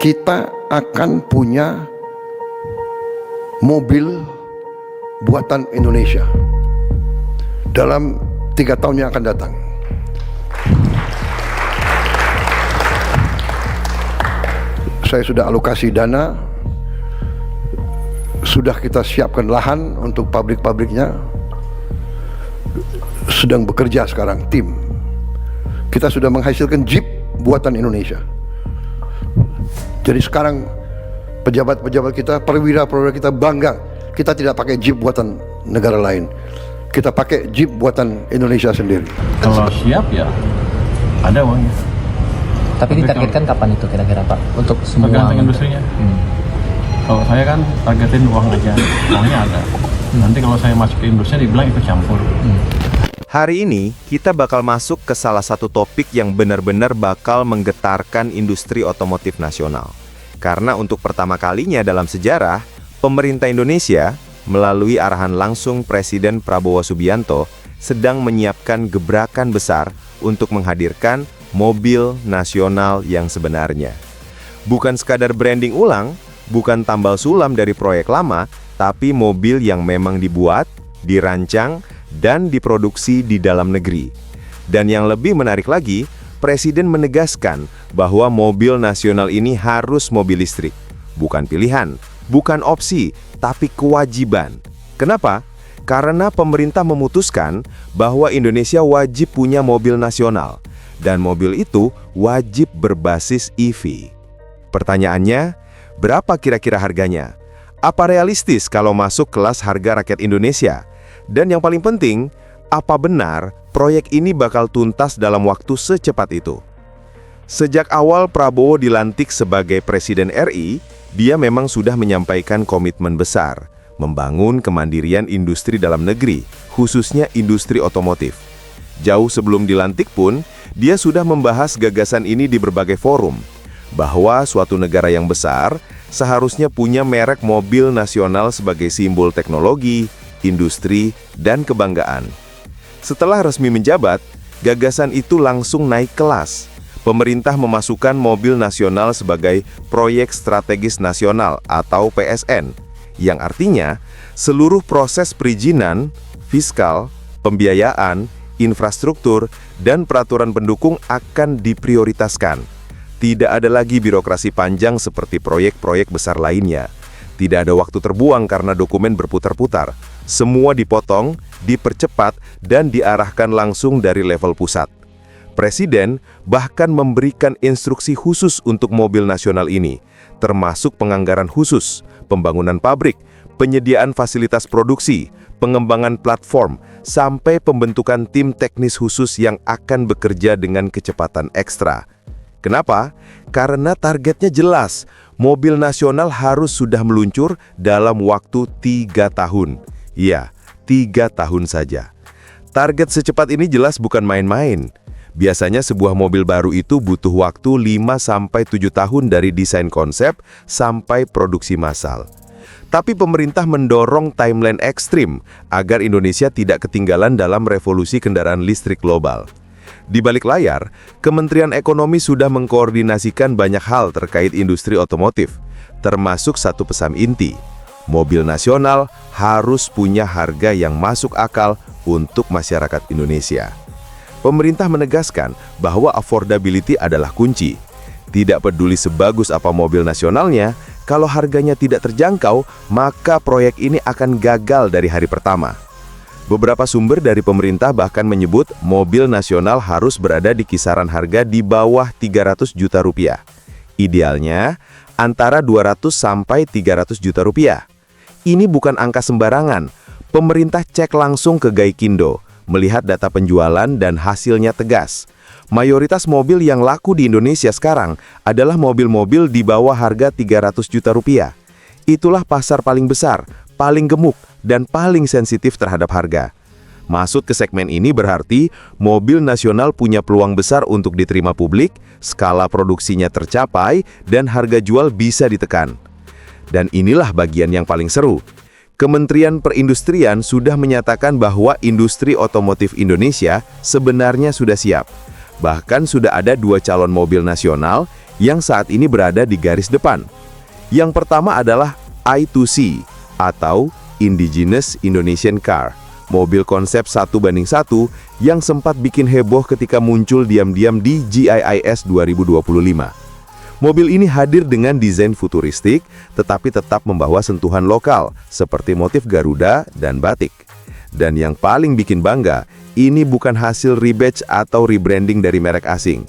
kita akan punya mobil buatan Indonesia dalam 3 tahun yang akan datang. Saya sudah alokasi dana, sudah kita siapkan lahan untuk pabrik-pabriknya, sedang bekerja sekarang tim. Kita sudah menghasilkan Jeep buatan Indonesia. Jadi sekarang pejabat-pejabat kita, perwira-perwira kita bangga, kita tidak pakai Jeep buatan negara lain, kita pakai Jeep buatan Indonesia sendiri. Kalau siap ya ada uangnya. Tapi ditargetkan kapan itu kira-kira Pak untuk semua? Tergantung industrinya. Kalau saya kan targetin uang aja, uangnya ada. Nanti kalau saya masuk ke industri dibilang itu campur. Hari ini kita bakal masuk ke salah satu topik yang benar-benar bakal menggetarkan industri otomotif nasional. Karena untuk pertama kalinya dalam sejarah, pemerintah Indonesia melalui arahan langsung Presiden Prabowo Subianto sedang menyiapkan gebrakan besar untuk menghadirkan mobil nasional yang sebenarnya. Bukan sekadar branding ulang, bukan tambal sulam dari proyek lama, tapi mobil yang memang dibuat, dirancang, dan diproduksi di dalam negeri. Dan yang lebih menarik lagi, Presiden menegaskan bahwa mobil nasional ini harus mobil listrik. Bukan pilihan, bukan opsi, tapi kewajiban. Kenapa? Karena pemerintah memutuskan bahwa Indonesia wajib punya mobil nasional. Dan mobil itu wajib berbasis EV. Pertanyaannya, berapa kira-kira harganya? Apa realistis kalau masuk kelas harga rakyat Indonesia? Dan yang paling penting, apa benar proyek ini bakal tuntas dalam waktu secepat itu? Sejak awal Prabowo dilantik sebagai Presiden RI, dia memang sudah menyampaikan komitmen besar, membangun kemandirian industri dalam negeri, khususnya industri otomotif. Jauh sebelum dilantik pun, dia sudah membahas gagasan ini di berbagai forum, bahwa suatu negara yang besar seharusnya punya merek mobil nasional sebagai simbol teknologi, industri, dan kebanggaan. Setelah resmi menjabat, gagasan itu langsung naik kelas. Pemerintah memasukkan mobil nasional sebagai Proyek Strategis Nasional atau PSN, yang artinya seluruh proses perizinan, fiskal, pembiayaan, infrastruktur, dan peraturan pendukung akan diprioritaskan. Tidak ada lagi birokrasi panjang seperti proyek-proyek besar lainnya. Tidak ada waktu terbuang karena dokumen berputar-putar. Semua dipotong, dipercepat, dan diarahkan langsung dari level pusat. Presiden bahkan memberikan instruksi khusus untuk mobil nasional ini, termasuk penganggaran khusus, pembangunan pabrik, penyediaan fasilitas produksi, pengembangan platform, sampai pembentukan tim teknis khusus yang akan bekerja dengan kecepatan ekstra. Kenapa? Karena targetnya jelas, mobil nasional harus sudah meluncur dalam waktu 3 tahun. Ya, 3 tahun saja. Target secepat ini jelas bukan main-main. Biasanya sebuah mobil baru itu butuh waktu 5-7 tahun dari desain konsep sampai produksi massal. Tapi pemerintah mendorong timeline ekstrim agar Indonesia tidak ketinggalan dalam revolusi kendaraan listrik global. Di balik layar, Kementerian Ekonomi sudah mengkoordinasikan banyak hal terkait industri otomotif, termasuk satu pesan inti. Mobil nasional harus punya harga yang masuk akal untuk masyarakat Indonesia. Pemerintah menegaskan bahwa affordability adalah kunci. Tidak peduli sebagus apa mobil nasionalnya, kalau harganya tidak terjangkau, maka proyek ini akan gagal dari hari pertama. Beberapa sumber dari pemerintah bahkan menyebut mobil nasional harus berada di kisaran harga di bawah 300 juta rupiah. Idealnya, antara 200 sampai 300 juta rupiah. Ini bukan angka sembarangan. Pemerintah cek langsung ke Gaikindo, melihat data penjualan dan hasilnya tegas. Mayoritas mobil yang laku di Indonesia sekarang adalah mobil-mobil di bawah harga 300 juta rupiah. Itulah pasar paling besar, paling gemuk, dan paling sensitif terhadap harga. Masuk ke segmen ini berarti mobil nasional punya peluang besar untuk diterima publik, skala produksinya tercapai, dan harga jual bisa ditekan. Dan inilah bagian yang paling seru. Kementerian Perindustrian sudah menyatakan bahwa industri otomotif Indonesia sebenarnya sudah siap. Bahkan sudah ada 2 calon mobil nasional yang saat ini berada di garis depan. Yang pertama adalah I2C atau Indigenous Indonesian Car, mobil konsep 1:1 yang sempat bikin heboh ketika muncul diam-diam di GIIS 2025. Mobil ini hadir dengan desain futuristik, tetapi tetap membawa sentuhan lokal, seperti motif Garuda dan batik. Dan yang paling bikin bangga, ini bukan hasil rebadge atau rebranding dari merek asing.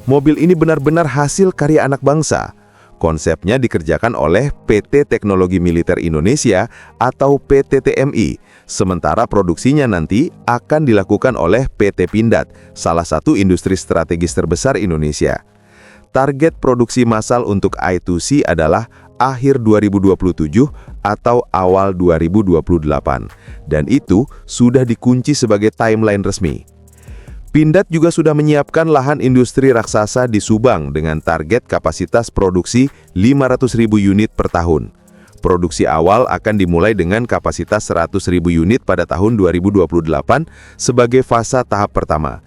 Mobil ini benar-benar hasil karya anak bangsa. Konsepnya dikerjakan oleh PT Teknologi Militer Indonesia atau PT TMI, sementara produksinya nanti akan dilakukan oleh PT Pindad, salah satu industri strategis terbesar Indonesia. Target produksi massal untuk I2C adalah akhir 2027 atau awal 2028, dan itu sudah dikunci sebagai timeline resmi. Pindad juga sudah menyiapkan lahan industri raksasa di Subang dengan target kapasitas produksi 500.000 unit per tahun. Produksi awal akan dimulai dengan kapasitas 100.000 unit pada tahun 2028 sebagai fase tahap pertama.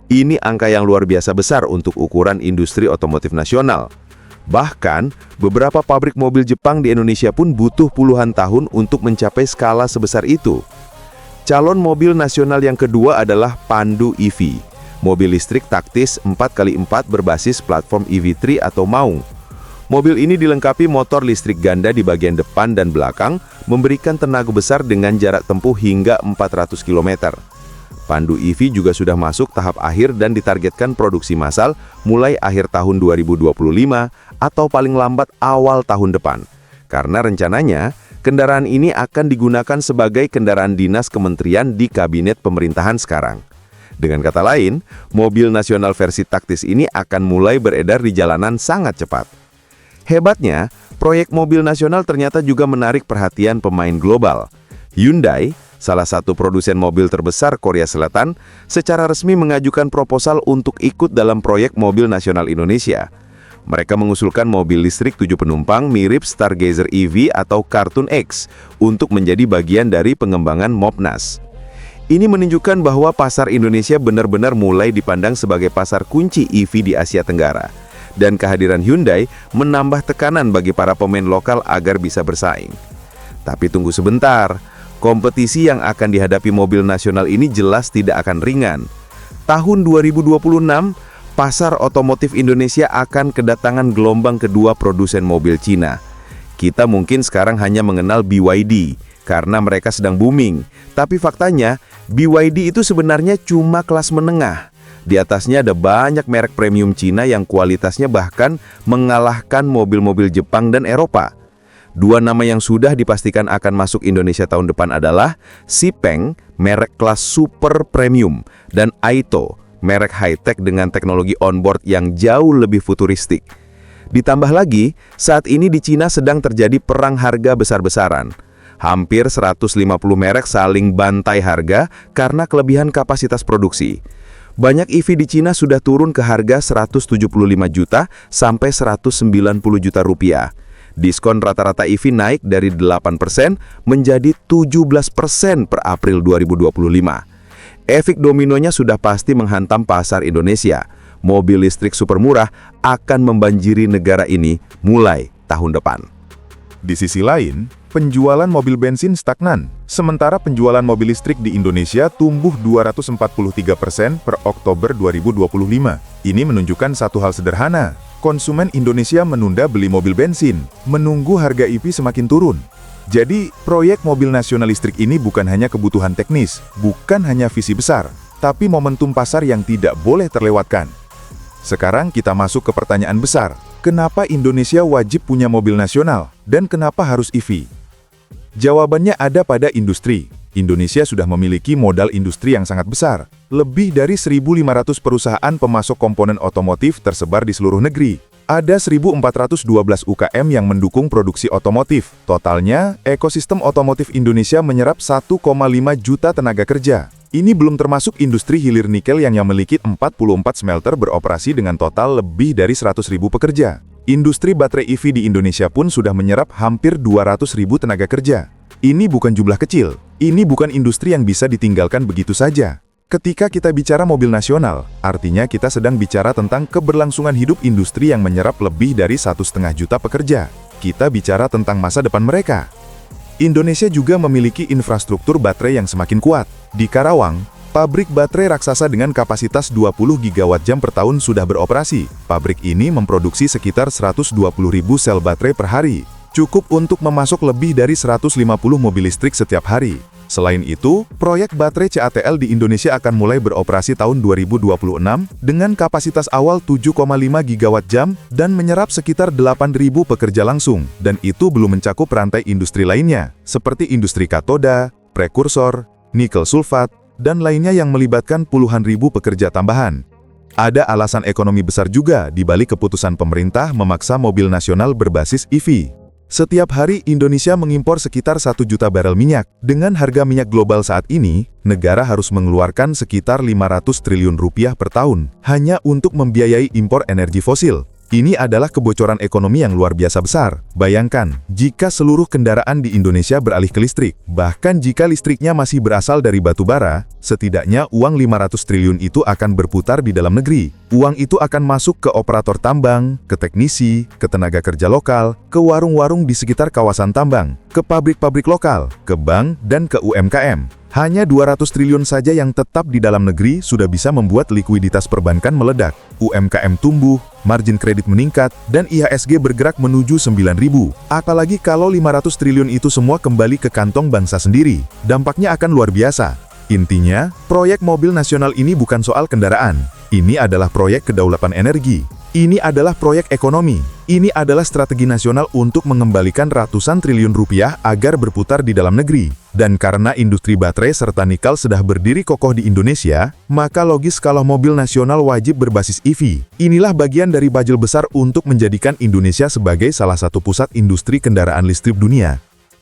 Ini angka yang luar biasa besar untuk ukuran industri otomotif nasional. Bahkan, beberapa pabrik mobil Jepang di Indonesia pun butuh puluhan tahun untuk mencapai skala sebesar itu. Calon mobil nasional yang kedua adalah Pandu EV, mobil listrik taktis 4x4 berbasis platform EV3 atau Maung. Mobil ini dilengkapi motor listrik ganda di bagian depan dan belakang, memberikan tenaga besar dengan jarak tempuh hingga 400 km. Pandu EV juga sudah masuk tahap akhir dan ditargetkan produksi massal mulai akhir tahun 2025 atau paling lambat awal tahun depan. Karena rencananya, kendaraan ini akan digunakan sebagai kendaraan dinas kementerian di kabinet pemerintahan sekarang. Dengan kata lain, mobil nasional versi taktis ini akan mulai beredar di jalanan sangat cepat. Hebatnya, proyek mobil nasional ternyata juga menarik perhatian pemain global. Hyundai, salah satu produsen mobil terbesar Korea Selatan, secara resmi mengajukan proposal untuk ikut dalam proyek mobil nasional Indonesia. Mereka mengusulkan mobil listrik 7 penumpang mirip Stargazer EV atau Cartoon X untuk menjadi bagian dari pengembangan Mopnas. Ini menunjukkan bahwa pasar Indonesia benar-benar mulai dipandang sebagai pasar kunci EV di Asia Tenggara. Dan kehadiran Hyundai menambah tekanan bagi para pemain lokal agar bisa bersaing. Tapi tunggu sebentar, kompetisi yang akan dihadapi mobil nasional ini jelas tidak akan ringan. Tahun 2026, pasar otomotif Indonesia akan kedatangan gelombang kedua produsen mobil Cina. Kita mungkin sekarang hanya mengenal BYD karena mereka sedang booming. Tapi faktanya, BYD itu sebenarnya cuma kelas menengah. Di atasnya ada banyak merek premium Cina yang kualitasnya bahkan mengalahkan mobil-mobil Jepang dan Eropa. Dua nama yang sudah dipastikan akan masuk Indonesia tahun depan adalah Xpeng, merek kelas super premium, dan Aito, merek high-tech dengan teknologi onboard yang jauh lebih futuristik. Ditambah lagi, saat ini di Cina sedang terjadi perang harga besar-besaran. Hampir 150 merek saling bantai harga karena kelebihan kapasitas produksi. Banyak EV di Cina sudah turun ke harga 175 juta sampai 190 juta rupiah. Diskon rata-rata EV naik dari 8% menjadi 17% per April 2025. Efek dominonya sudah pasti menghantam pasar Indonesia. Mobil listrik super murah akan membanjiri negara ini mulai tahun depan. Di sisi lain, penjualan mobil bensin stagnan, sementara penjualan mobil listrik di Indonesia tumbuh 243% per Oktober 2025. Ini menunjukkan satu hal sederhana, konsumen Indonesia menunda beli mobil bensin, menunggu harga EV semakin turun. Jadi, proyek mobil nasional listrik ini bukan hanya kebutuhan teknis, bukan hanya visi besar, tapi momentum pasar yang tidak boleh terlewatkan. Sekarang kita masuk ke pertanyaan besar, kenapa Indonesia wajib punya mobil nasional, dan kenapa harus EV? Jawabannya ada pada industri. Indonesia sudah memiliki modal industri yang sangat besar. Lebih dari 1.500 perusahaan pemasok komponen otomotif tersebar di seluruh negeri. Ada 1.412 UKM yang mendukung produksi otomotif. Totalnya, ekosistem otomotif Indonesia menyerap 1,5 juta tenaga kerja. Ini belum termasuk industri hilir nikel yang memiliki 44 smelter beroperasi dengan total lebih dari 100.000 pekerja. Industri baterai EV di Indonesia pun sudah menyerap hampir 200.000 tenaga kerja. Ini bukan jumlah kecil. Ini bukan industri yang bisa ditinggalkan begitu saja. Ketika kita bicara mobil nasional, artinya kita sedang bicara tentang keberlangsungan hidup industri yang menyerap lebih dari 1,5 juta pekerja. Kita bicara tentang masa depan mereka. Indonesia juga memiliki infrastruktur baterai yang semakin kuat. Di Karawang, pabrik baterai raksasa dengan kapasitas 20 gigawatt jam per tahun sudah beroperasi. Pabrik ini memproduksi sekitar 120.000 sel baterai per hari. Cukup untuk memasok lebih dari 150 mobil listrik setiap hari. Selain itu, proyek baterai CATL di Indonesia akan mulai beroperasi tahun 2026 dengan kapasitas awal 7,5 gigawatt jam dan menyerap sekitar 8.000 pekerja langsung, dan itu belum mencakup rantai industri lainnya, seperti industri katoda, prekursor, nikel sulfat, dan lainnya yang melibatkan puluhan ribu pekerja tambahan. Ada alasan ekonomi besar juga di balik keputusan pemerintah memaksa mobil nasional berbasis EV. Setiap hari Indonesia mengimpor sekitar 1 juta barel minyak. Dengan harga minyak global saat ini, negara harus mengeluarkan sekitar 500 triliun rupiah per tahun hanya untuk membiayai impor energi fosil. Ini adalah kebocoran ekonomi yang luar biasa besar. Bayangkan, jika seluruh kendaraan di Indonesia beralih ke listrik, bahkan jika listriknya masih berasal dari batu bara, setidaknya uang 500 triliun itu akan berputar di dalam negeri. Uang itu akan masuk ke operator tambang, ke teknisi, ke tenaga kerja lokal, ke warung-warung di sekitar kawasan tambang, ke pabrik-pabrik lokal, ke bank, dan ke UMKM. Hanya 200 triliun saja yang tetap di dalam negeri sudah bisa membuat likuiditas perbankan meledak, UMKM tumbuh, margin kredit meningkat, dan IHSG bergerak menuju 9.000. Apalagi kalau 500 triliun itu semua kembali ke kantong bangsa sendiri, dampaknya akan luar biasa. Intinya, proyek mobil nasional ini bukan soal kendaraan. Ini adalah proyek kedaulatan energi. Ini adalah proyek ekonomi. Ini adalah strategi nasional untuk mengembalikan ratusan triliun rupiah agar berputar di dalam negeri. Dan karena industri baterai serta nikel sudah berdiri kokoh di Indonesia, maka logis kalau mobil nasional wajib berbasis EV. Inilah bagian dari budget besar untuk menjadikan Indonesia sebagai salah satu pusat industri kendaraan listrik dunia.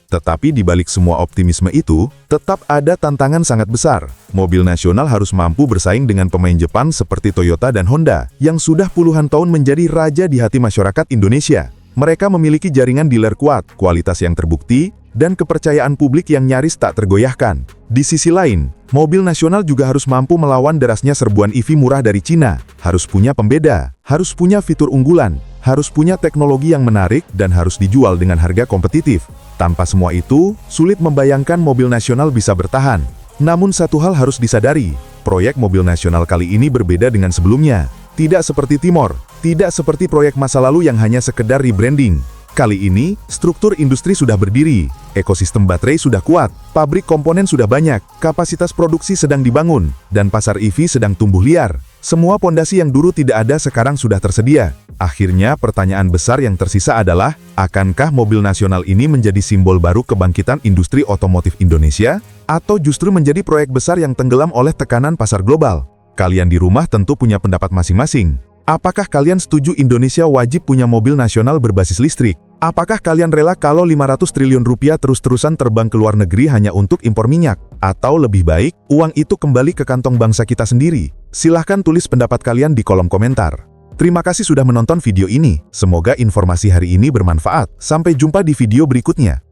Tetapi di balik semua optimisme itu, tetap ada tantangan sangat besar. Mobil nasional harus mampu bersaing dengan pemain Jepang seperti Toyota dan Honda, yang sudah puluhan tahun menjadi raja di hati masyarakat Indonesia. Mereka memiliki jaringan dealer kuat, kualitas yang terbukti, dan kepercayaan publik yang nyaris tak tergoyahkan. Di sisi lain, mobil nasional juga harus mampu melawan derasnya serbuan EV murah dari Cina. Harus punya pembeda, harus punya fitur unggulan, harus punya teknologi yang menarik, dan harus dijual dengan harga kompetitif. Tanpa semua itu, sulit membayangkan mobil nasional bisa bertahan. Namun satu hal harus disadari, proyek mobil nasional kali ini berbeda dengan sebelumnya. Tidak seperti Timor, tidak seperti proyek masa lalu yang hanya sekedar rebranding. Kali ini, struktur industri sudah berdiri, ekosistem baterai sudah kuat, pabrik komponen sudah banyak, kapasitas produksi sedang dibangun, dan pasar EV sedang tumbuh liar. Semua pondasi yang dulu tidak ada sekarang sudah tersedia. Akhirnya, pertanyaan besar yang tersisa adalah, akankah mobil nasional ini menjadi simbol baru kebangkitan industri otomotif Indonesia? Atau justru menjadi proyek besar yang tenggelam oleh tekanan pasar global? Kalian di rumah tentu punya pendapat masing-masing. Apakah kalian setuju Indonesia wajib punya mobil nasional berbasis listrik? Apakah kalian rela kalau 500 triliun rupiah terus-terusan terbang ke luar negeri hanya untuk impor minyak? Atau lebih baik, uang itu kembali ke kantong bangsa kita sendiri? Silahkan tulis pendapat kalian di kolom komentar. Terima kasih sudah menonton video ini. Semoga informasi hari ini bermanfaat. Sampai jumpa di video berikutnya.